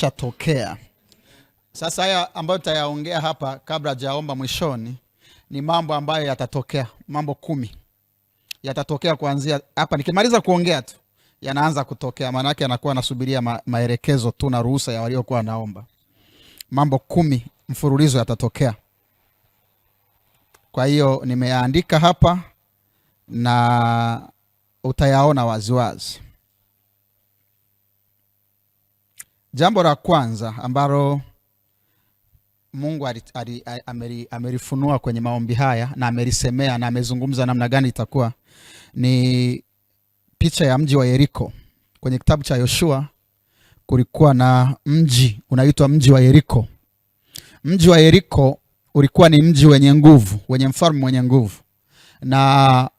yameshatokea. Sasa haya ambayo tutayaongea hapa kabla hajaomba mwishoni ni mambo ambayo yatatokea, mambo 10 yatatokea kuanzia hapa. Nikimaliza kuongea tu yanaanza kutokea, maana yake anakuwa anasubiria maelekezo tu na ruhusa ya waliokuwa naomba. Mambo 10 mfululizo yatatokea. Kwa hiyo nimeandika hapa na utayaona waziwazi. Jambo la kwanza ambalo Mungu amerifunua kwenye maombi haya na amerisemea na amezungumza namna gani itakuwa ni picha ya mji wa Yeriko. Kwenye kitabu cha Yoshua kulikuwa na mji unaitwa mji wa Yeriko. Mji wa Yeriko ulikuwa ni mji wenye nguvu, wenye mfalme mwenye nguvu. Na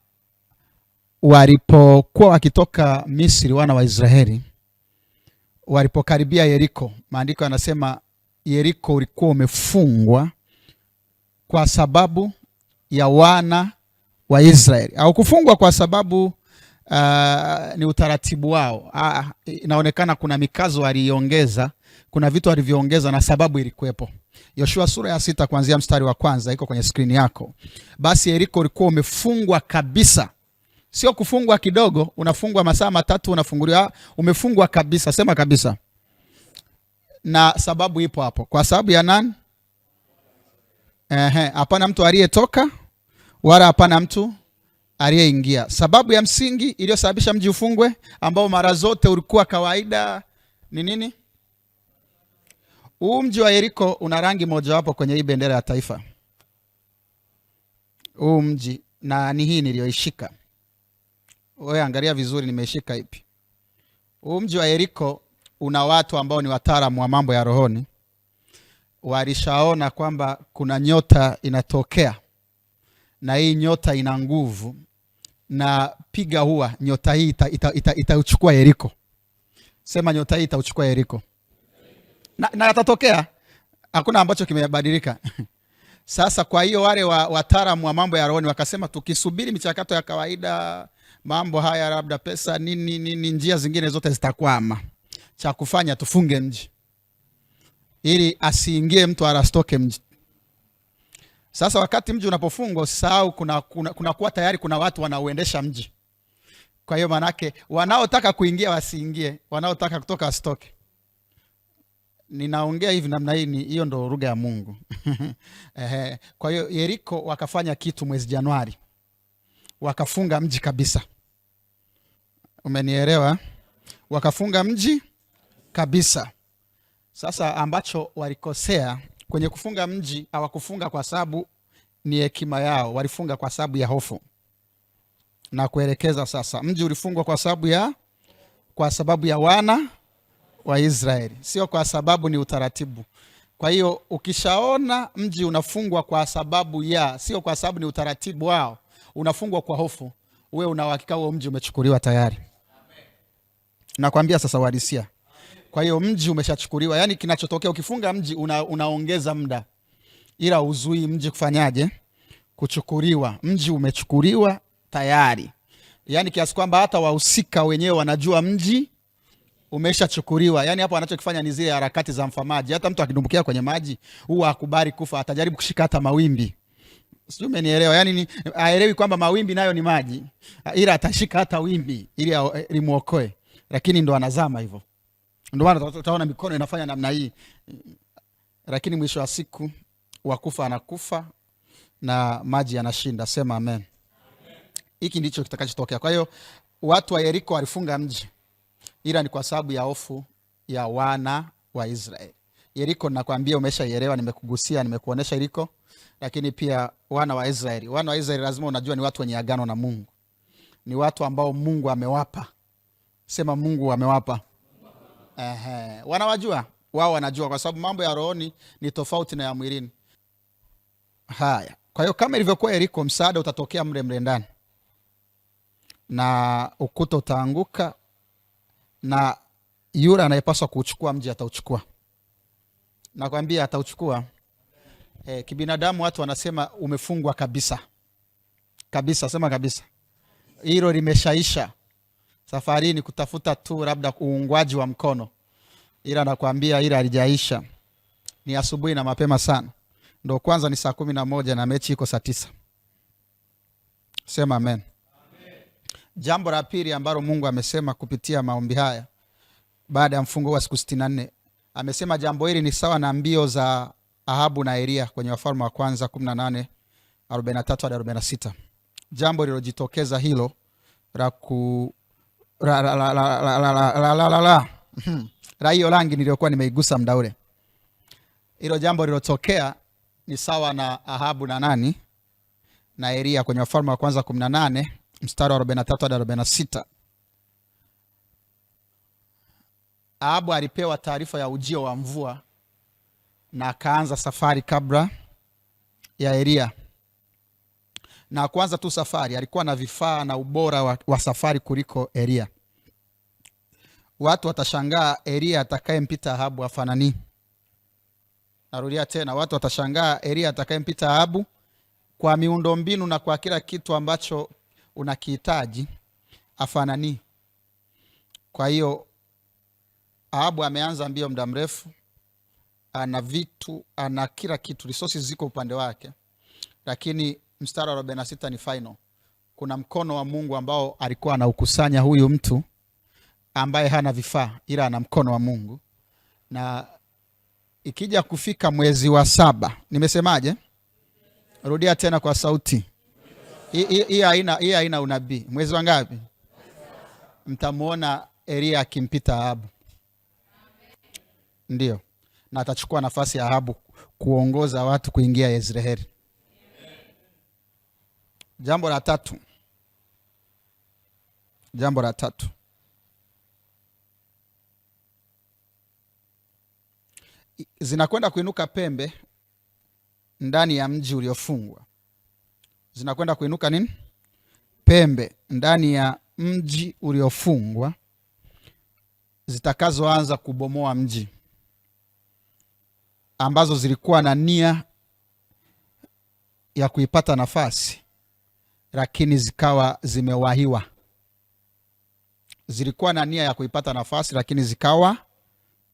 walipokuwa wakitoka Misri, wana wa Israeli walipokaribia Yeriko, maandiko yanasema Yeriko ulikuwa umefungwa kwa sababu ya wana wa Israeli. Au kufungwa kwa sababu ni utaratibu wao. Inaonekana kuna mikazo aliongeza, kuna vitu alivyoongeza na sababu ilikuwepo. Yoshua sura ya 6 kuanzia mstari wa 1 iko kwenye screen yako. Basi Yeriko ulikuwa umefungwa kabisa. Sio kufungwa kidogo, unafungwa masaa 3 unafunguliwa, umefungwa kabisa. Sema kabisa. Na sababu ipo hapo. Kwa sababu ya nani? Hapana mtu aliyetoka wala hapana mtu aliyeingia. Sababu ya msingi iliyosababisha mji ufungwe, ambao mara zote ulikuwa kawaida, ni nini? Huu mji wa Yeriko una rangi moja wapo kwenye hii bendera ya taifa. Huu mji, na ni hii niliyoishika. Wewe angalia vizuri nimeishika ipi. Huu mji wa Yeriko una watu ambao ni wataalamu wa mambo ya rohoni. Walishaona kwamba kuna nyota inatokea, na hii nyota ina nguvu, na piga huwa nyota hii itauchukua Yeriko. Sema nyota hii itauchukua Yeriko. Na yatatokea, hakuna ambacho kimebadilika. Sasa kwa hiyo wale wataalamu wa mambo ya rohoni wakasema tukisubiri michakato ya kawaida, mambo haya labda pesa nini njia zingine zote zitakwama. Cha kufanya tufunge mji ili asiingie mtu arastoke mji. Sasa wakati mji unapofungwa, usahau kuna kuwa tayari kuna watu wanaoendesha mji. Kwa hiyo manake wanaotaka kuingia wasiingie, wanaotaka kutoka wasitoke. Ninaongea hivi namna hii, hiyo ndo lugha ya Mungu. Kwa hiyo Yeriko wakafanya kitu mwezi Januari. Wakafunga mji kabisa. Umenielewa? Wakafunga mji kabisa. Sasa ambacho walikosea kwenye kufunga mji, hawakufunga kwa sababu ni hekima yao, walifunga kwa sababu ya hofu. Na kuelekeza sasa, mji ulifungwa kwa sababu ya wana wa Israeli, sio kwa sababu ni utaratibu. Kwa hiyo ukishaona mji unafungwa kwa sababu sio kwa sababu ni utaratibu wao, unafungwa kwa hofu, wewe una uhakika huo mji umechukuliwa tayari. Nakwambia sasa uhalisia. Kwa hiyo mji umeshachukuliwa. Yaani kinachotokea ukifunga mji unaongeza muda, ila uzui mji kufanyaje? Kuchukuliwa. Mji umechukuliwa tayari. Yaani kiasi kwamba hata wahusika wenyewe wanajua mji umeshachukuliwa. Yaani hapo anachokifanya ni zile harakati za mfamaji. Hata mtu akidumbukia kwenye maji huwa hakubali kufa, atajaribu kushika hata mawimbi. Sijui umenielewa? Yaani haelewi kwamba mawimbi nayo ni maji, ila atashika hata wimbi ili limuokoe, lakini ndo anazama hivyo. Ndio maana utaona mikono inafanya namna hii. Lakini mwisho wa siku wakufa anakufa na maji yanashinda. Sema amen. Hiki ndicho kitakachotokea. Kwa hiyo watu wa Yeriko walifunga mji, ila ni kwa sababu ya hofu ya wana wa Israeli. Yeriko nakwambia umeshaelewa, nimekugusia, nimekuonesha Yeriko. Lakini pia wana wa Israeli. Wana wa Israeli lazima unajua ni watu wenye agano na Mungu. Ni watu ambao Mungu amewapa. Sema Mungu amewapa. Wanawajua, wao wanajua, kwa sababu mambo ya rohoni ni tofauti na ya mwilini. Haya. Kwa hiyo kama ilivyokuwa Yeriko, msaada utatokea mle ndani. Na ukuta utaanguka, na yule anayepaswa kuchukua mji atauchukua. Nakwambia atauchukua. Kibinadamu watu wanasema umefungwa kabisa. Kabisa, sema kabisa. Hilo limeshaisha. Safari ni kutafuta tu labda uungwaji wa mkono. ila nakwambia ila halijaisha. Ni asubuhi na mapema sana. Ndio kwanza ni saa 11 na mechi iko saa 9. Sema amen. Amen. Jambo la pili ambalo Mungu amesema kupitia maombi haya baada ya mfungo wa siku 64, amesema jambo hili ni sawa na mbio za Ahabu na Elia kwenye Wafalme wa kwanza 18:43 hadi 46. Jambo lililojitokeza hilo la hiyo rangi niliyokuwa nimeigusa muda ule. Hilo jambo lililotokea ni sawa na Ahabu na nani? Na Elia kwenye Wafalme wa kwanza 18 mstari wa 43 hadi 46. Ahabu alipewa taarifa ya ujio wa mvua na akaanza safari kabla ya Elia. Na kwanza tu safari alikuwa na vifaa na ubora wa safari kuliko Elia. Watu watashangaa Elia atakayempita Ahabu afanani. Narudia tena, watu watashangaa Elia atakayempita Ahabu kwa miundombinu na kwa kila kitu ambacho unakihitaji afanani. Kwa hiyo Ahabu ameanza mbio muda mrefu, ana vitu, ana kila kitu, resources ziko upande wake. Lakini mstari wa 46 ni final. Kuna mkono wa Mungu ambao alikuwa anaukusanya huyu mtu ambaye hana vifaa ila ana mkono wa Mungu. Na ikija kufika mwezi wa 7, nimesemaje? Rudia tena kwa sauti. Hii haina unabii. Mwezi wa ngapi? Mtamuona Elia akimpita Ahabu. Ndio. Na atachukua nafasi ya Ahabu kuongoza watu kuingia Yezreeli. Jambo la tatu. Zinakwenda kuinuka pembe ndani ya mji uliofungwa. Zinakwenda kuinuka nini? Pembe ndani ya mji uliofungwa, zitakazoanza kubomoa mji, ambazo zilikuwa na nia ya kuipata nafasi lakini zikawa zimewahiwa. Zilikuwa na nia ya kuipata nafasi lakini zikawa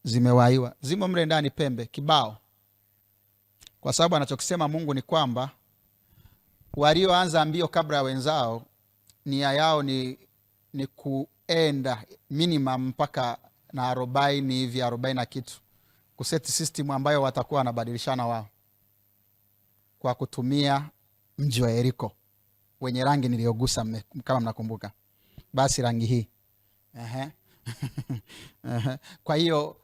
zimewahiwa. Zimo mle ndani pembe kibao. Kwa sababu anachokisema Mungu ni kwamba walioanza mbio kabla ya wenzao, nia yao ni kuenda minimum mpaka na 40 hivi, 40 na kitu, kuseti system ambayo watakuwa wanabadilishana wao kwa kutumia mji wa Yeriko wenye rangi niliyogusa kama mnakumbuka. Basi rangi hii. Kwa hiyo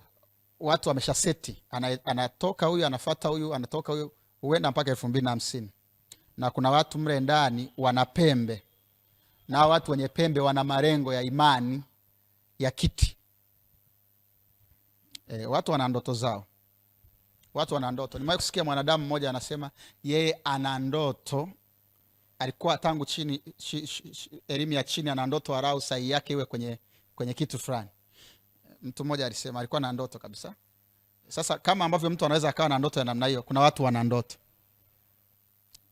watu wamesha seti, anatoka huyu, anafuata huyu, anatoka huyu, huenda mpaka 2050. Na kuna watu mle ndani wana pembe. Na watu wenye pembe wana malengo ya imani ya kiti. Watu wana ndoto zao. Watu wana ndoto. Nimewahi kusikia mwanadamu mmoja anasema yeye ana ndoto. Alikuwa tangu chini, elimu ya chini, ana ndoto arau sahi yake iwe kwenye kitu fulani. Mtu mmoja alisema alikuwa na ndoto kabisa. Sasa kama ambavyo mtu anaweza akawa na ndoto ya namna hiyo, kuna watu wana ndoto.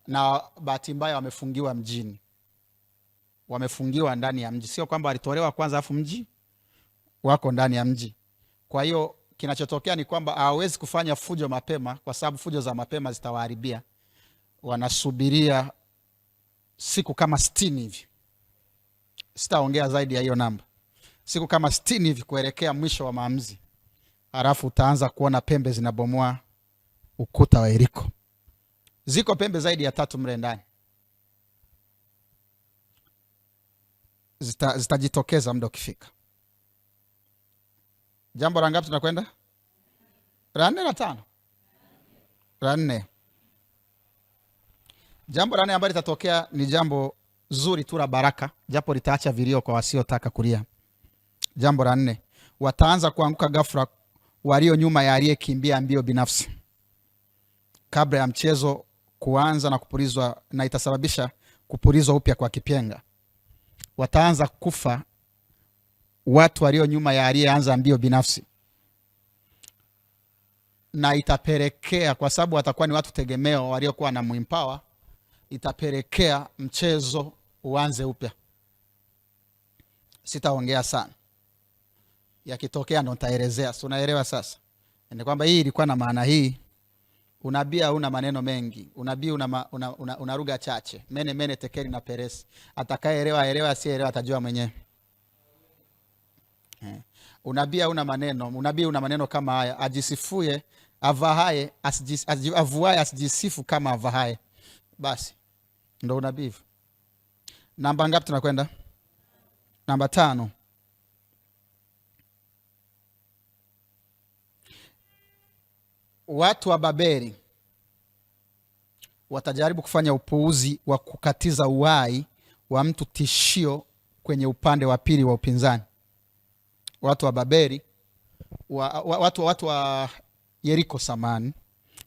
Na bahati mbaya wamefungiwa mjini. Wamefungiwa ndani ya mji. Sio kwamba walitolewa kwanza afu mji wako ndani ya mji. Kwa hiyo kinachotokea ni kwamba hawezi kufanya fujo mapema, kwa sababu fujo za mapema zitawaharibia. Wanasubiria siku kama 60 hivi. Sitaongea zaidi ya hiyo namba. Siku kama 60 hivi kuelekea mwisho wa maamuzi. Halafu utaanza kuona pembe zinabomoa ukuta wa Yeriko. Ziko pembe zaidi ya 3 mle ndani. Zitajitokeza muda ukifika. Jambo la ngapi tunakwenda? La 4 na 5. La 4. Jambo la 4 ambalo litatokea ni jambo zuri tu la baraka, japo litaacha vilio kwa wasiotaka kulia. Jambo la 4, wataanza kuanguka ghafla walio nyuma ya aliyekimbia mbio binafsi kabla ya mchezo kuanza na kupulizwa, na itasababisha kupulizwa upya kwa kipenga. Wataanza kufa watu walio nyuma ya aliyeanza mbio binafsi, na itapelekea, kwa sababu watakuwa ni watu tegemeo waliokuwa na muimpawa, itapelekea mchezo uanze upya. Sitaongea sana. yakitokea ndo nitaelezea. Si unaelewa sasa? Ni kwamba hii ilikuwa na maana hii. Unabii hauna maneno mengi. Unabii una lugha chache. Mene tekeli na peresi. Atakayeelewa elewa, asiyeelewa atajua mwenyewe. Unabii hauna maneno. Unabii una maneno kama haya: ajisifuye avahaye, avuaye asijisifu kama avahaye. Basi ndo unabii. Namba ngapi tunakwenda? Namba 5. Watu wa Babeli watajaribu kufanya upuuzi wa kukatiza uhai wa mtu tishio kwenye upande wa pili wa upinzani. Watu wa Babeli, watu wa Yeriko samani,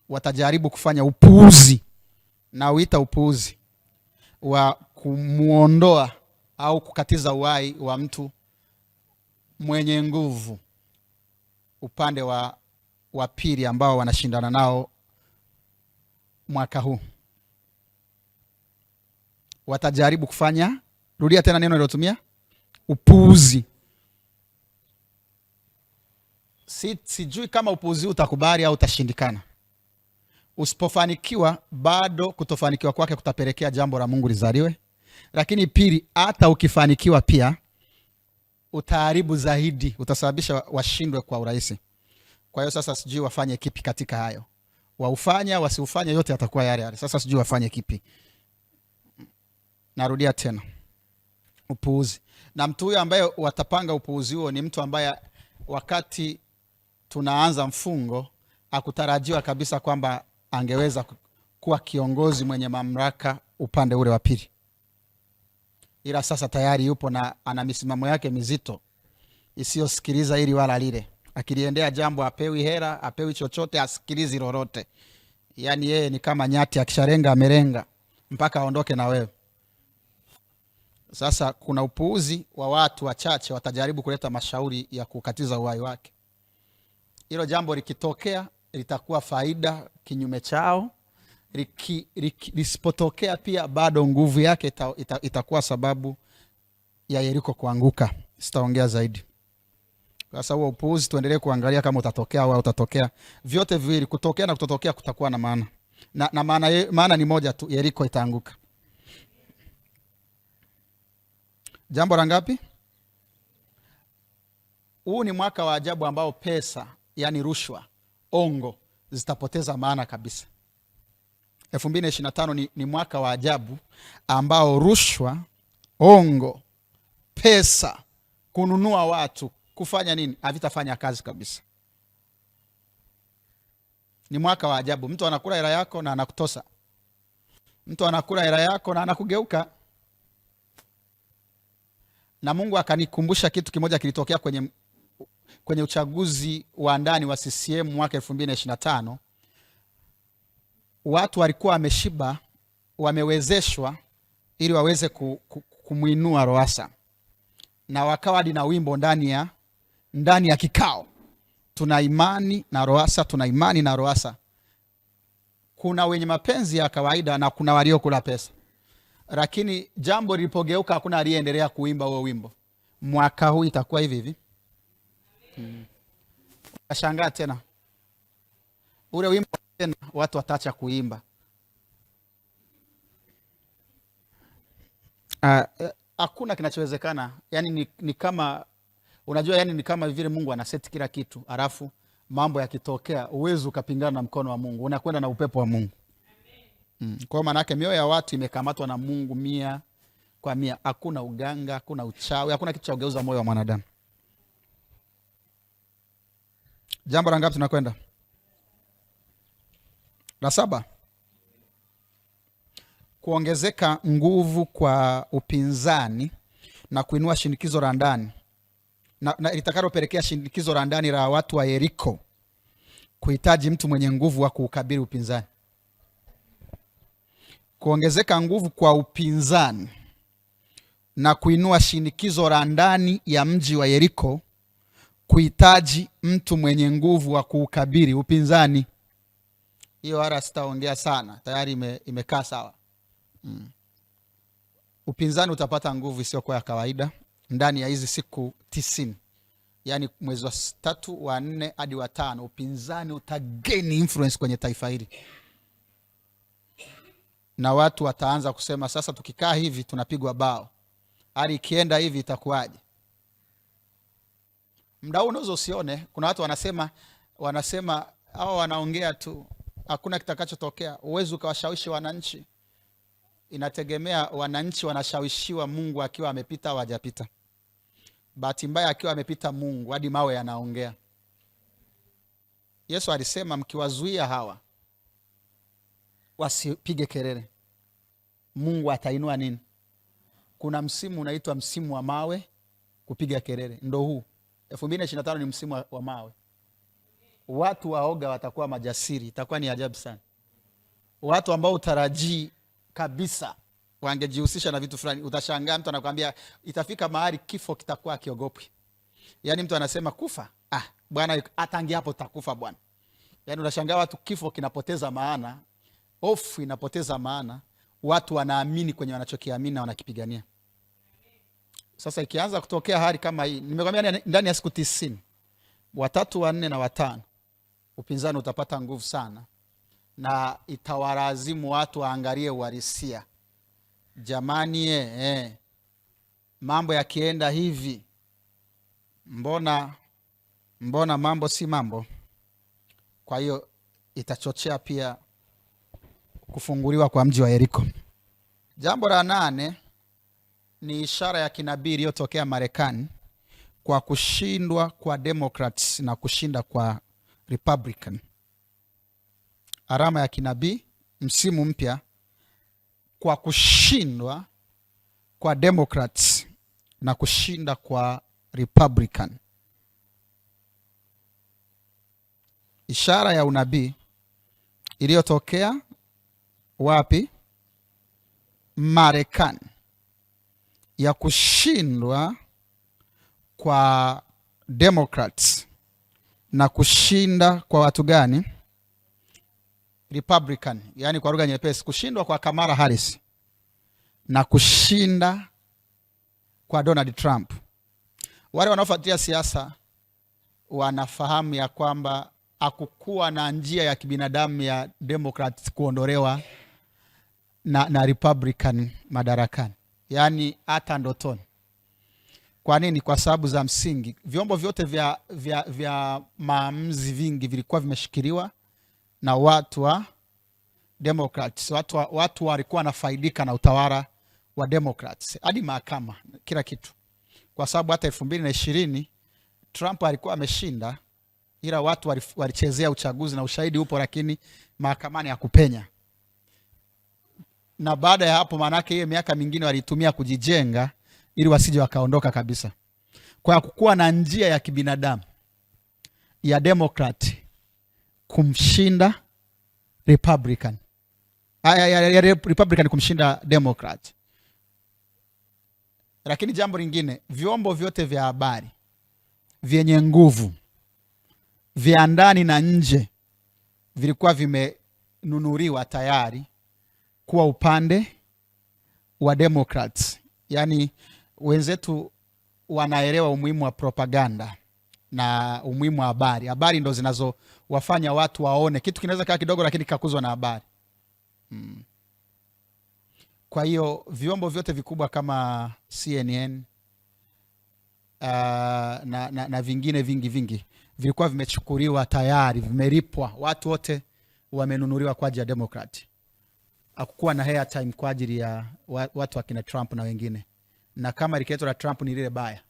watajaribu kufanya upuuzi, na uita upuuzi, wa kumuondoa au kukatiza uhai wa mtu mwenye nguvu upande wa pili ambao wanashindana nao mwaka huu. Watajaribu kufanya, rudia tena neno nilotumia, upuuzi. Sijui kama upuuzi utakubali au utashindikana. Usipofanikiwa, bado kutofanikiwa kwake kutapelekea jambo la Mungu lizaliwe. Lakini pili, hata ukifanikiwa pia utaharibu zaidi, utasababisha washindwe kwa urahisi. Kwa hiyo sasa sijui wafanye kipi katika hayo. Waufanya, wasiufanye, yote yatakuwa yale yale. Sasa sijui wafanye kipi. Narudia tena. Upuuzi. Na mtu huyo ambaye watapanga upuuzi huo ni mtu ambaye wakati tunaanza mfungo hakutarajiwa kabisa kwamba angeweza kuwa kiongozi mwenye mamlaka upande ule wa pili. Ila sasa tayari yupo na ana misimamo yake mizito isiyosikiliza ili wala lile. Akiliendea jambo apewi hera, apewi chochote, asikilizi lolote. Yaani yeye ni kama nyati, akisharenga amerenga mpaka aondoke na wewe. Sasa kuna upuuzi wa watu wachache watajaribu kuleta mashauri ya kukatiza uhai wake. Hilo jambo likitokea litakuwa faida kinyume chao. Lisipotokea pia bado nguvu yake itakuwa sababu ya Yeriko kuanguka. Sitaongea zaidi. Sasa huo upuuzi tuendelee kuangalia kama utatokea au utatokea. Vyote viwili, kutokea na kutotokea, kutakuwa na maana. Na maana ni moja tu, Yeriko itaanguka. Jambo la ngapi? Huu ni mwaka wa ajabu ambao pesa, yani rushwa, ongo, zitapoteza maana kabisa. 2025 ni mwaka wa ajabu ambao rushwa, ongo, pesa, kununua watu, kufanya nini, havitafanya kazi kabisa. Ni mwaka wa ajabu. Mtu anakula hela yako na anakutosa. Mtu anakula hela yako na anakugeuka. Na Mungu akanikumbusha kitu kimoja kilitokea kwenye uchaguzi wa ndani wa CCM mwaka 2025. Watu walikuwa wameshiba, wamewezeshwa ili waweze kumuinua Lowassa. Na wakawa na wimbo ndani ya kikao. Tuna imani na Lowassa, tuna imani na Lowassa. Kuna wenye mapenzi ya kawaida na kuna waliokula pesa. Lakini jambo lilipogeuka hakuna aliyeendelea kuimba huo wimbo. Mwaka huu itakuwa hivi hivi. Ashangaa tena. Ule wimbo tena watu wataacha kuimba. Hakuna kinachowezekana. Yaani ni kama, unajua, yani ni kama vile Mungu anaseti kila kitu, alafu mambo yakitokea uwezo ukapingana na mkono wa Mungu, unakwenda na upepo wa Mungu. Kwa maana yake mioyo ya watu imekamatwa na Mungu 100%. Hakuna uganga, hakuna uchawi, hakuna kitu cha kugeuza moyo wa mwanadamu. Jambo la ngapi tunakwenda? La 7. Kuongezeka nguvu kwa upinzani na kuinua shinikizo la ndani na litakalopelekea shinikizo la ndani la watu wa Yeriko kuhitaji mtu mwenye nguvu wa kuukabili upinzani. Kuongezeka nguvu kwa upinzani na kuinua shinikizo la ndani ya mji wa Yeriko kuhitaji mtu mwenye nguvu wa kuukabili upinzani. Hiyo hara sitaongea sana, tayari imekaa sawa. Upinzani utapata nguvu isiyokuwa ya kawaida ndani ya hizi siku 90 yani mwezi wa 3, wa 4 hadi wa 5, upinzani utagain influence kwenye taifa hili, na watu wataanza kusema sasa tukikaa hivi tunapigwa bao, hali ikienda hivi itakuwaje? Muda huu unaweza usione, kuna watu wanasema hao wanaongea tu, hakuna kitakachotokea. Uwezo ukawashawishi wananchi, inategemea wananchi wanashawishiwa Mungu akiwa amepita au hajapita. Bahati mbaya akiwa amepita Mungu, hadi mawe yanaongea. Yesu alisema mkiwazuia hawa wasipige kelele, Mungu atainua nini? Kuna msimu unaitwa msimu wa mawe kupiga kelele, ndo huu 2025 ni msimu wa mawe. Watu waoga watakuwa majasiri, itakuwa ni ajabu sana. Watu ambao utarajii kabisa wangejihusisha na vitu fulani, utashangaa mtu anakuambia itafika mahali kifo kitakuwa kiogopwi. Yani mtu anasema kufa, bwana atangia hapo utakufa bwana. Yani unashangaa watu kifo kinapoteza maana, hofu inapoteza maana, watu wanaamini kwenye wanachokiamini na wanakipigania. Sasa ikianza kutokea hali kama hii, nimekwambia ndani ya siku 90, wa 3, wa 4 na wa 5, upinzani utapata nguvu sana na itawalazimu watu waangalie uhalisia. Jamani, mambo yakienda hivi, mbona mambo si mambo? Kwa hiyo itachochea pia kufunguliwa kwa mji wa Yeriko. Jambo la 8 ni ishara ya kinabii iliyotokea Marekani kwa kushindwa kwa Democrats na kushinda kwa Republican. Alama ya kinabii, msimu mpya, kwa kushindwa kwa Democrats na kushinda kwa Republican. Ishara ya unabii iliyotokea wapi? Marekani, ya kushindwa kwa Democrats na kushinda kwa watu gani? Republican. Yani kwa lugha nyepesi, kushindwa kwa Kamala Harris na kushinda kwa Donald Trump. Wale wanaofuatilia siasa wanafahamu ya kwamba hakukuwa na njia ya kibinadamu ya Democrats kuondolewa na Republican madarakani, yani hata ndotoni. Kwa nini? Kwa sababu za msingi. Vyombo vyote vya maamuzi vingi vilikuwa vimeshikiliwa na watu wa Democrats. Watu walikuwa wanafaidika na utawala wa Democrats, hadi mahakama, kila kitu. Kwa sababu hata 2020 Trump alikuwa ameshinda, ila watu walichezea uchaguzi na ushahidi upo, lakini mahakamani hakupenya. Na baada ya hapo, manake hiyo miaka mingine walitumia kujijenga ili wasije wakaondoka kabisa. Kwa kukuwa na njia ya kibinadamu ya Democrat kumshinda Republican, ya Republican kumshinda Democrat. Lakini jambo lingine, vyombo vyote vya habari vyenye nguvu vya ndani na nje vilikuwa vimenunuliwa tayari kuwa upande wa Democrats. Yani wenzetu wanaelewa umuhimu wa propaganda na umuhimu wa habari. Habari ndo zinazowafanya watu waone kitu kinaweza kaa kidogo lakini kikakuzwa na habari. Kwa hiyo vyombo vyote vikubwa kama CNN na vingine vingi vilikuwa vimechukuliwa tayari, vimelipwa, watu wote wamenunuliwa kwa ajili ya Democrat. Hakukuwa na airtime kwa ajili ya watu wakina Trump na wengine, na kama liketo la Trump ni lile baya.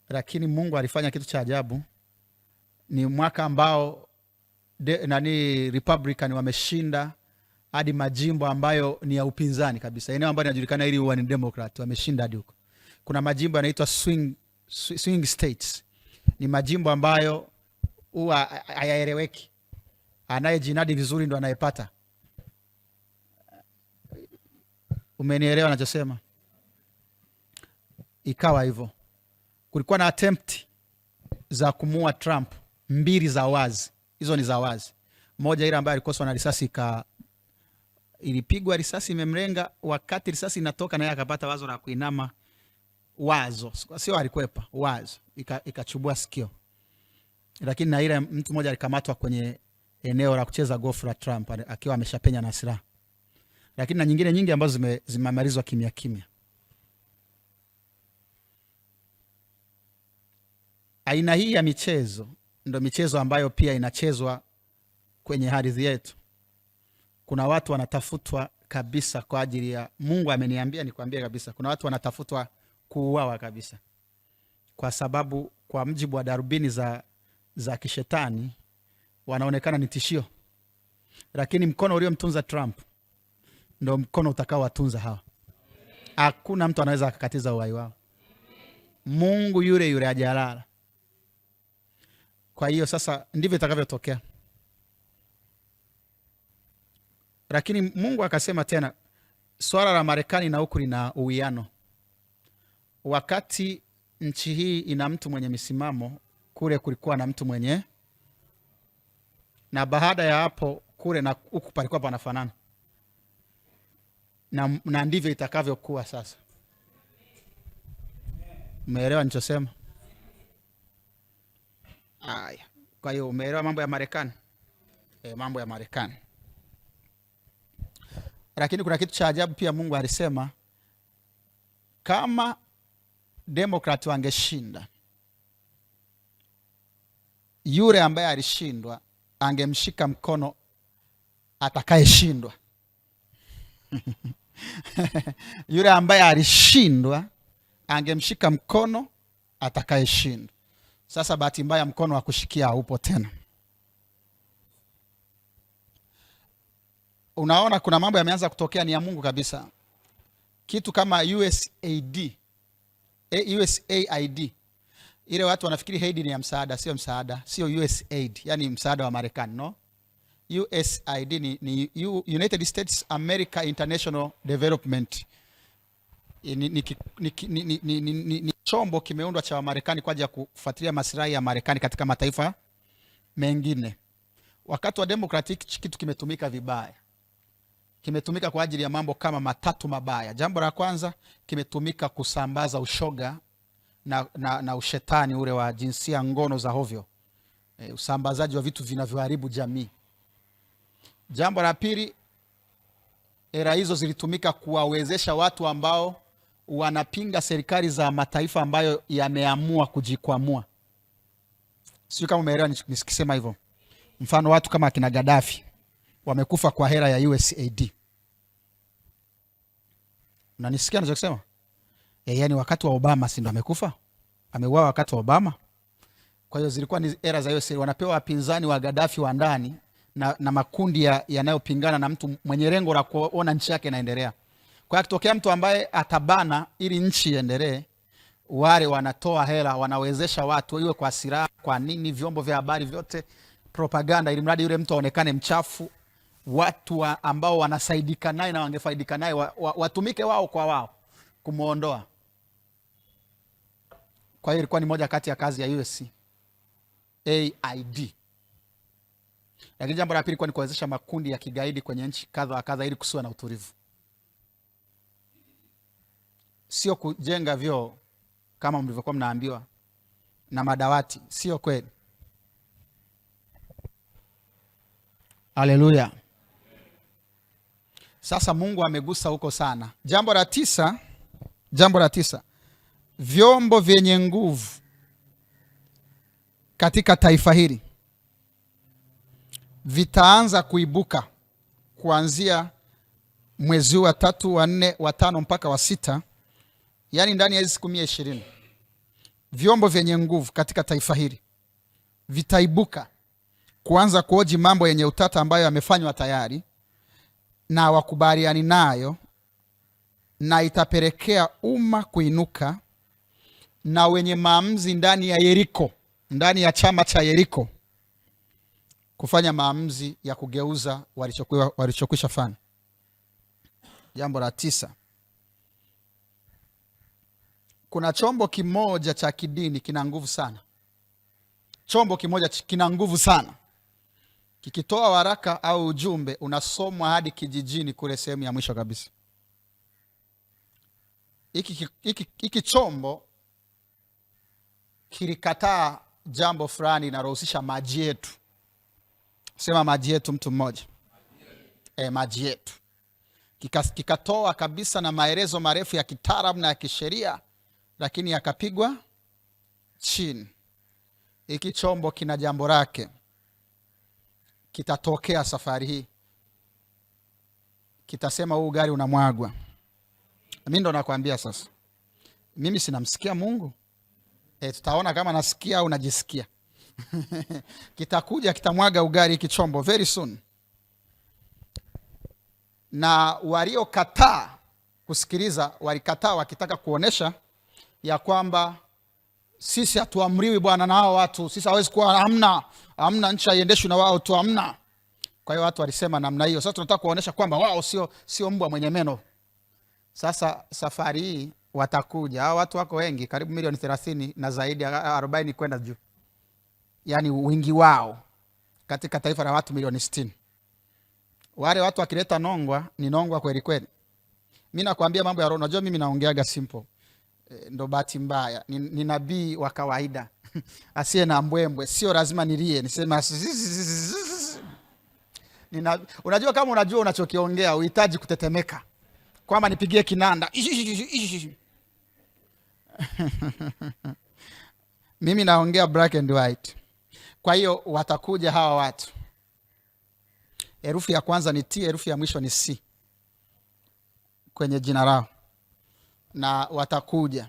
Lakini Mungu alifanya kitu cha ajabu. Ni mwaka ambao Republican wameshinda hadi majimbo ambayo ni ya upinzani kabisa. Eneo ambalo linajulikana ili huwa ni Democrat, wameshinda hadi huko. Kuna majimbo yanaitwa swing states. Ni majimbo ambayo huwa hayaeleweki. Anayejinadi vizuri ndo anayepata. Umenielewa nachosema? Ikawa hivyo. Kulikuwa na attempt za kumua Trump, 2 za wazi. Hizo ni za wazi. Moja ile ambayo alikoswa na risasi, ilipigwa risasi imemlenga, wakati risasi inatoka naye akapata wazo la kuinama wazo, sio alikwepa, wazo ikachubua sikio. Lakini na ile mtu mmoja alikamatwa kwenye eneo la kucheza golf la Trump akiwa ameshapenya na silaha. Lakini na nyingine nyingi ambazo zimemalizwa kimya kimya. Aina hii ya michezo ndio michezo ambayo pia inachezwa kwenye ardhi yetu. Kuna watu wanatafutwa kabisa kwa ajili ya Mungu ameniambia nikwambie kabisa. Kuna watu wanatafutwa kuuawa kabisa. Kwa sababu kwa mjibu wa darubini za kishetani wanaonekana ni tishio. Lakini mkono uliomtunza Trump ndio mkono utakao watunza hawa. Hakuna mtu anaweza akakatiza uhai wao. Mungu yule yule hajalala. Kwa hiyo sasa ndivyo itakavyotokea. Lakini Mungu akasema tena, swala la Marekani na huku lina uwiano. Wakati nchi hii ina mtu mwenye misimamo, kule kulikuwa na mtu mwenye, na baada ya hapo kule na huku palikuwa panafanana. Na ndivyo itakavyokuwa sasa. Umeelewa nilichosema? Haya. Kwa hiyo umeelewa mambo ya Marekani? Mambo ya Marekani. Lakini kuna kitu cha ajabu pia Mungu alisema, kama Democrat wangeshinda, yule ambaye alishindwa angemshika mkono atakayeshindwa. Yule ambaye alishindwa angemshika mkono atakayeshindwa. Sasa bahati mbaya mkono wa kushikia haupo tena. Unaona kuna mambo yameanza kutokea ni ya Mungu kabisa. Kitu kama USAID. Ile watu wanafikiri aid ni ya msaada, sio msaada, sio USAID, yani msaada wa Marekani, no? USAID ni United States America International Development. Ni chombo kimeundwa cha Marekani kwa ajili ya kufuatilia maslahi ya Marekani katika mataifa mengine. Wakati wa Democratic kitu kimetumika vibaya. Kimetumika kwa ajili ya mambo kama matatu mabaya. Jambo la kwanza, kimetumika kusambaza ushoga na ushetani ule wa jinsia ngono za hovyo. Usambazaji wa vitu vinavyoharibu jamii. Jambo la pili, era hizo zilitumika kuwawezesha watu ambao wanapinga serikali za mataifa ambayo yameamua kujikwamua. Sio kama umeelewa nisikisema hivyo. Mfano watu kama akina Gaddafi wamekufa kwa hera ya USAID. Unanisikia ninachosema? Yaani wakati wa Obama si ndo amekufa? Ameuawa wakati wa Obama. Kwa hiyo zilikuwa ni era za USAID, wanapewa wapinzani wa Gaddafi wa ndani na makundi yanayopingana na mtu mwenye lengo la kuona nchi yake inaendelea. Kwa hiyo kitokea mtu ambaye atabana ili nchi iendelee, wale wanatoa hela, wanawezesha watu iwe kwa silaha, kwa nini, vyombo vya habari vyote, propaganda, ili mradi yule mtu aonekane mchafu. Watu ambao wanasaidika naye na wangefaidika naye watumike wao kwa wao kumuondoa. Kwa hiyo ilikuwa ni moja kati ya kazi ya USAID. Lakini jambo la pili ilikuwa ni kuwezesha makundi ya kigaidi kwenye nchi kadha kadha ili kusiwe na utulivu. Sio kujenga vyoo kama mlivyokuwa mnaambiwa na madawati, sio kweli. Haleluya. Sasa Mungu amegusa huko sana. Jambo la tisa, vyombo vyenye nguvu katika taifa hili vitaanza kuibuka kuanzia mwezi wa 3, wa 4, wa 5 mpaka wa 6, yani ndani ya siku 120. Vyombo vyenye nguvu katika taifa hili vitaibuka kuanza kuoji mambo yenye utata ambayo yamefanywa tayari na wakubaliani nayo, na itapelekea umma kuinuka na wenye maamuzi ndani ya Yeriko, ndani ya chama cha Yeriko, kufanya maamuzi ya kugeuza walichokwisha fanya. Jambo la 9, kuna chombo kimoja cha kidini kina nguvu sana. Chombo kimoja kina nguvu sana. Kikitoa waraka au ujumbe unasomwa hadi kijijini kule sehemu ya mwisho kabisa. hiki chombo kilikataa jambo fulani linalohusisha maji yetu. Sema maji yetu, mtu mmoja. Maji yetu. Kikatoa kabisa na maelezo marefu ya kitaalamu na ya kisheria, lakini yakapigwa chini. Hiki chombo kina jambo lake. Kitatokea safari hii. Kitasema huu gari unamwagwa. Mimi ndo nakwambia sasa. Mimi sinamsikia Mungu. Tutaona kama nasikia au najisikia. Kitakuja kitamwaga ugari hiki chombo very soon. Na waliokataa kusikiliza, walikataa wakitaka kuonesha ya kwamba sisi hatuamriwi bwana na hao watu, sisi hawezi kuwa, hamna nchi haiendeshwi na wao tu, hamna. Kwa hiyo watu walisema namna hiyo. Sasa tunataka kuonesha kwamba wao sio mbwa mwenye meno. Sasa safari hii watakuja. Hao watu wako wengi, karibu milioni 30 na zaidi, 40 kwenda juu. Yaani wingi wao katika taifa la watu milioni 60. Wale watu wakileta nongwa, ni nongwa kweli kweli. Mimi nakwambia mambo ya roho. Unajua mimi naongeaga simple. Ndo bahati mbaya. Ni nabii wa kawaida. Asiye na mbwembwe. Sio lazima nilie. Nisema unajua kama unajua unachokiongea, uhitaji kutetemeka. Kwamba nipigie kinanda. Mimi naongea black and white. Kwa hiyo watakuja hawa watu. Herufi ya kwanza ni T, herufi ya mwisho ni C kwenye jina lao. Na watakuja.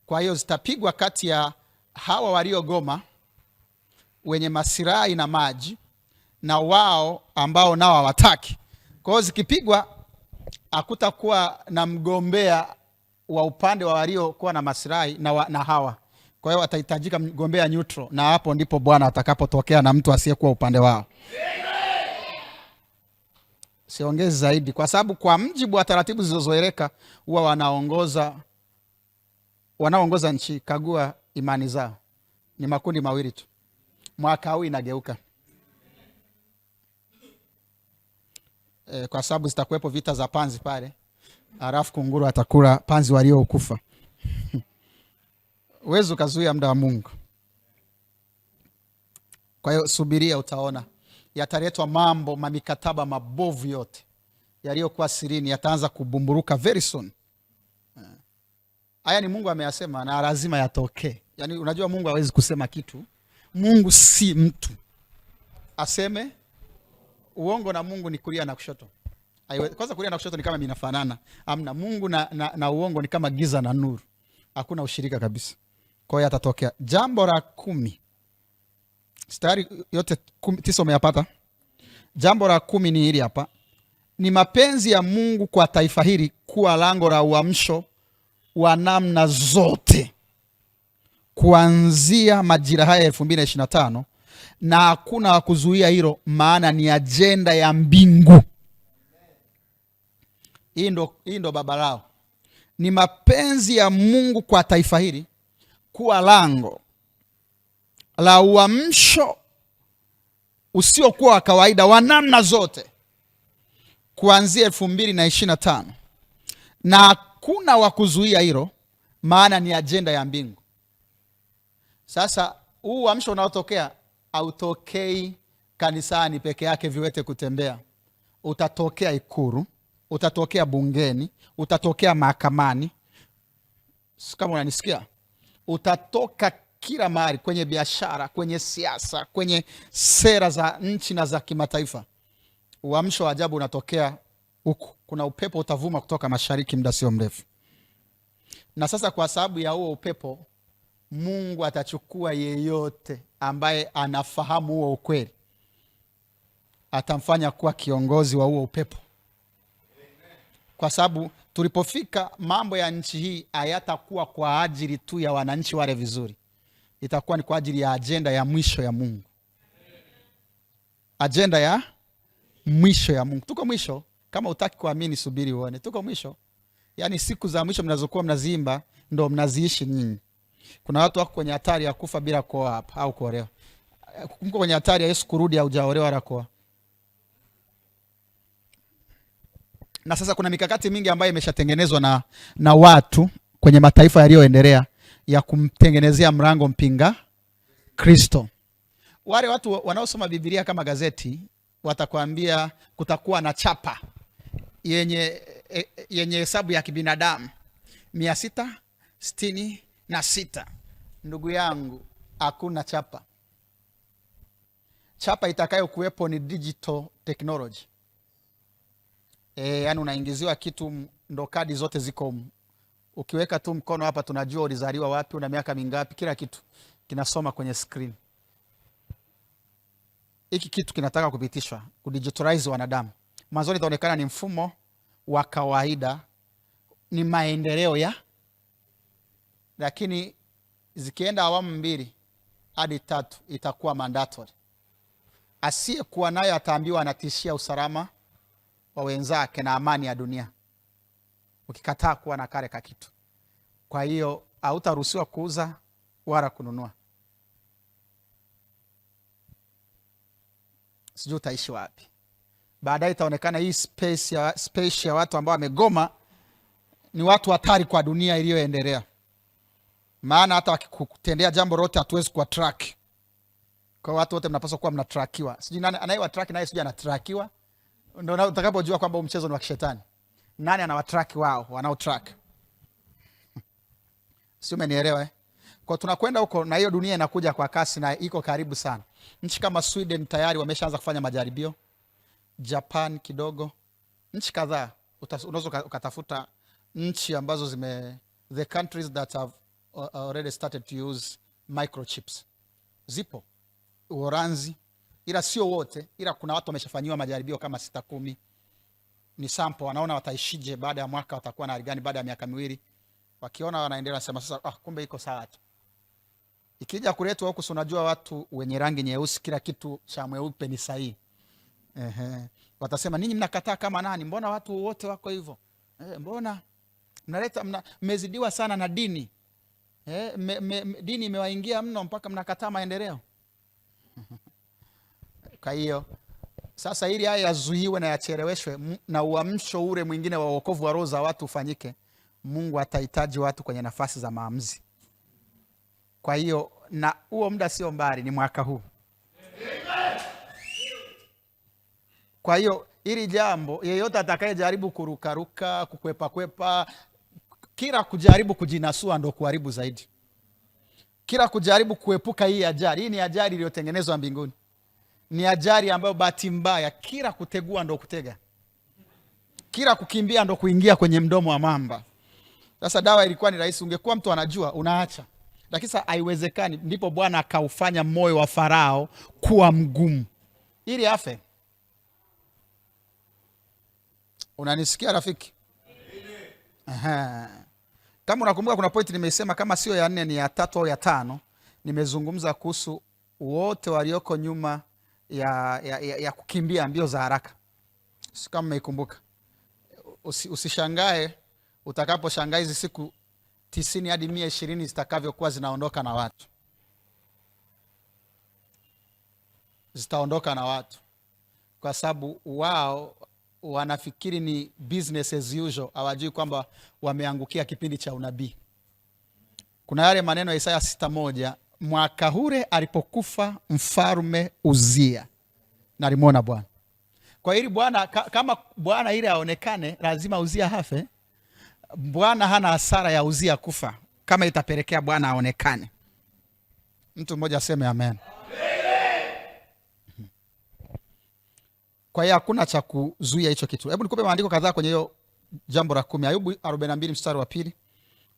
Kwa hiyo zitapigwa kati ya hawa waliogoma, wenye masirai na maji, na wao ambao nao hawataki. Kwa hiyo zikipigwa, hakutakuwa na mgombea wa upande wa waliokuwa na masirai na hawa. Kwa hiyo watahitajika mgombea neutral, na hapo ndipo Bwana atakapotokea na mtu asiyekuwa upande wao. Siongezi zaidi kwa sababu kwa mjibu wa taratibu zilizozoeleka huwa wanaongoza nchi. Kagua imani zao. Ni makundi mawili tu. Mwaka huu inageuka. Kwa sababu zitakuwepo vita za panzi pale. Alafu kunguru atakula panzi waliokufa. Uwezo kazuia muda wa Mungu. Kwa hiyo subiria, utaona. Yataletwa mambo, mamikataba mabovu yote yaliyokuwa sirini yataanza kubumburuka very soon. Haya ni Mungu ameyasema na lazima yatokee. Yaani unajua Mungu hawezi kusema kitu. Mungu si mtu aseme uongo, na Mungu ni kulia na kushoto. Kwanza kulia na kushoto ni kama vinafanana. Amna. Mungu na uongo ni kama giza na nuru. Hakuna ushirika kabisa. Kwa hiyo yatatokea. Jambo la 10. Stari yote 9 umeyapata? Jambo la 10 ni hili hapa. Ni mapenzi ya Mungu kwa taifa hili kuwa lango la uamsho wa namna zote kuanzia majira haya 2025, na hakuna wa kuzuia hilo, maana ni ajenda ya mbingu. Hii ndo baba lao. Ni mapenzi ya Mungu kwa taifa hili kuwa lango la uamsho usiokuwa wa kawaida wa namna zote kuanzia 2025, na hakuna wa kuzuia hilo, maana ni ajenda ya mbingu. Sasa huu uamsho unaotokea hautokei kanisani peke yake viwete kutembea. Utatokea Ikulu, utatokea bungeni, utatokea mahakamani. Kama unanisikia, utatoka kila mahali, kwenye biashara, kwenye siasa, kwenye sera za nchi na za kimataifa. Uamsho wa ajabu unatokea huku. Kuna upepo utavuma kutoka mashariki muda sio mrefu. Na sasa kwa sababu ya huo upepo, Mungu atachukua yeyote ambaye anafahamu huo ukweli, atamfanya kuwa kiongozi wa huo upepo. Kwa sababu tulipofika, mambo ya nchi hii hayatakuwa kwa ajili tu ya wananchi wale vizuri. Itakuwa ni kwa ajili ya ajenda ya mwisho ya Mungu. Ajenda ya mwisho ya Mungu. Tuko mwisho. Kama utaki kuamini, subiri uone. Tuko mwisho. Yaani siku za mwisho mnazokuwa mnaziimba ndo mnaziishi nyinyi. Kuna watu wako kwenye hatari ya kufa bila kuoa hapa au kuolewa. Mko kwenye hatari ya Yesu kurudi au hujaolewa wala kuoa. Na sasa kuna mikakati mingi ambayo imeshatengenezwa na watu kwenye mataifa yaliyoendelea ya kumtengenezea mlango mpinga Kristo. Wale watu wanaosoma Biblia kama gazeti watakwambia kutakuwa na chapa yenye hesabu ya kibinadamu 666. Ndugu yangu, hakuna chapa. Chapa itakayo kuwepo ni digital technology. Yani unaingiziwa kitu, ndo kadi zote ziko. Ukiweka tu mkono hapa tunajua ulizaliwa wapi, una miaka mingapi, kila kitu kinasoma kwenye screen. Hiki kitu kinataka kupitishwa, kudigitalize wanadamu. Mwanzoni itaonekana ni mfumo wa kawaida, ni maendeleo lakini zikienda awamu 2 hadi 3 itakuwa mandatory. Asiyekuwa nayo ataambiwa anatishia usalama wa wenzake na amani ya dunia, ukikataa kuwa na kale ka kitu. Kwa hiyo hautaruhusiwa kuuza wala kununua. Sijui utaishi wapi. Baadaye itaonekana hii space ya watu ambao wamegoma ni watu hatari kwa dunia iliyoendelea. Maana hata wakikutendea jambo lote hatuwezi kuwa track. Kwa watu wote mnapaswa kuwa mnatrackiwa. Sijui nani anayewa track naye sijui anatrackiwa. Ndio utakapojua kwamba mchezo ni wa kishetani. Nani anawatrack wao wanao track? Sio, umenielewa? Kwa tunakwenda huko na hiyo dunia inakuja kwa kasi na iko karibu sana. Nchi kama Sweden tayari wameshaanza kufanya majaribio. Japan kidogo. Nchi kadhaa unaweza ukatafuta nchi ambazo the countries that have already started to use microchips. Zipo. Uholanzi, ila sio wote, ila kuna watu wameshafanyiwa majaribio kama 6-10. Ni sample, wanaona wataishije baada ya mwaka, watakuwa na hali gani baada ya miaka 2. Wakiona wanaendelea sema sasa kumbe iko sawa tu. Ikija kuletwa huku unajua watu wenye rangi nyeusi kila kitu cha mweupe ni sahihi. Watasema ninyi mnakataa kama nani? Mbona watu wote wako hivyo? Mbona mnaleta mmezidiwa sana na dini? Dini imewaingia mno mpaka mnakataa maendeleo. Kwa hiyo sasa ili haya yazuiwe na yacheleweshwe na uamsho ule mwingine wa wokovu wa roho za watu ufanyike, Mungu atahitaji watu kwenye nafasi za maamuzi. Kwa hiyo na huo muda sio mbali, ni mwaka huu. Kwa hiyo ili jambo yeyote atakayejaribu kurukaruka, kukwepa, kila kujaribu kujinasua ndo kuharibu zaidi. Kila kujaribu kuepuka hii ajali, hii ni ajali iliyotengenezwa mbinguni. Ni ajali ambayo bahati mbaya, kila kutegua ndo kutega. Kila kukimbia ndo kuingia kwenye mdomo wa mamba. Sasa dawa ilikuwa ni rahisi, ungekuwa mtu anajua unaacha. Lakini sasa haiwezekani, ndipo Bwana akaufanya moyo wa Farao kuwa mgumu ili afe. Unanisikia rafiki? Kama unakumbuka kuna point nimesema kama sio ya 4 ni ya 3 au ya 5, nimezungumza kuhusu wote walioko nyuma ya kukimbia mbio za haraka. Kama umeikumbuka. Usishangae utakaposhangaa hizi siku 90 hadi 120 zitakavyokuwa zinaondoka na watu. Zitaondoka na watu kwa sababu wao wanafikiri ni business as usual, hawajui kwamba wameangukia kipindi cha unabii. Kuna yale maneno ya Isaya 6:1, mwaka ule alipokufa mfalme Uzia nalimwona Bwana. Kwa hiyo Bwana, kama Bwana ile aonekane lazima Uzia hafe. Bwana hana hasara ya Uzia kufa kama itapelekea Bwana aonekane. Mtu mmoja aseme amen. Kwa hiyo hakuna cha kuzuia hicho kitu. Hebu nikupe maandiko kadhaa kwenye hiyo jambo la 10. Ayubu 42 mstari wa 2.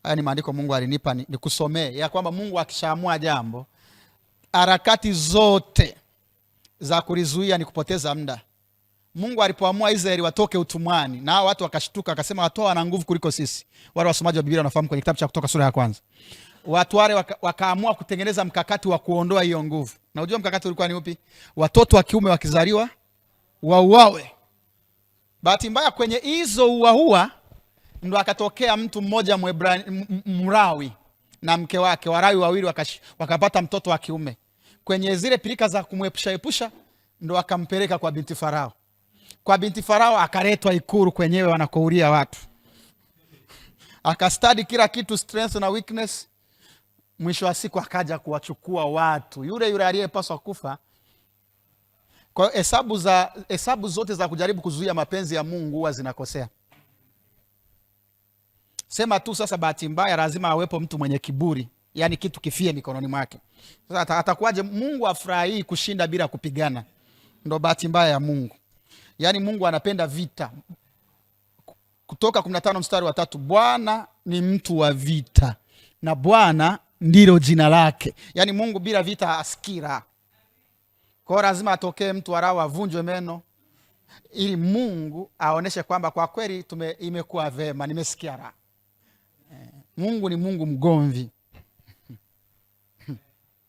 Haya ni maandiko Mungu alinipa nikusomee ya kwamba Mungu akishaamua jambo, harakati zote za kulizuia ni kupoteza muda. Mungu alipoamua Israeli watoke utumwani na hao watu wakashtuka, akasema watu wana nguvu kuliko sisi. Wale wasomaji wa Biblia wanafahamu kwenye kitabu cha Kutoka sura ya 1. Watu wale wakaamua kutengeneza mkakati wa kuondoa hiyo nguvu. Na unajua mkakati ulikuwa ni upi? Watoto wa kiume wakizaliwa wauawe. Bahati mbaya kwenye hizo uaua ndo akatokea mtu mmoja Mlawi na mke wake, Walawi wawili wakapata mtoto wa kiume. Kwenye zile pilika za kumwepusha ndo akampeleka kwa binti Farao. Kwa binti Farao akaletwa ikuru kwenyewe wanakoulia watu. akastadi kila kitu, strength na weakness. Mwisho wa siku akaja kuwachukua watu yule aliyepaswa kufa. Kwa hesabu zote za kujaribu kuzuia mapenzi ya Mungu huwa zinakosea. Sema tu sasa, bahati mbaya lazima awepo mtu mwenye kiburi, yani kitu kifie mikononi mwake. Sasa atakuwaje Mungu afurahi kushinda bila kupigana? Ndo bahati mbaya ya Mungu. Yani Mungu anapenda vita. Kutoka 15 mstari wa 3, Bwana ni mtu wa vita na Bwana ndilo jina lake. Yani Mungu bila vita hasikira. Kwa lazima atokee mtu arao avunjwe meno ili Mungu aoneshe kwamba kwa kweli imekuwa vema, nimesikia raha. Mungu ni Mungu mgomvi.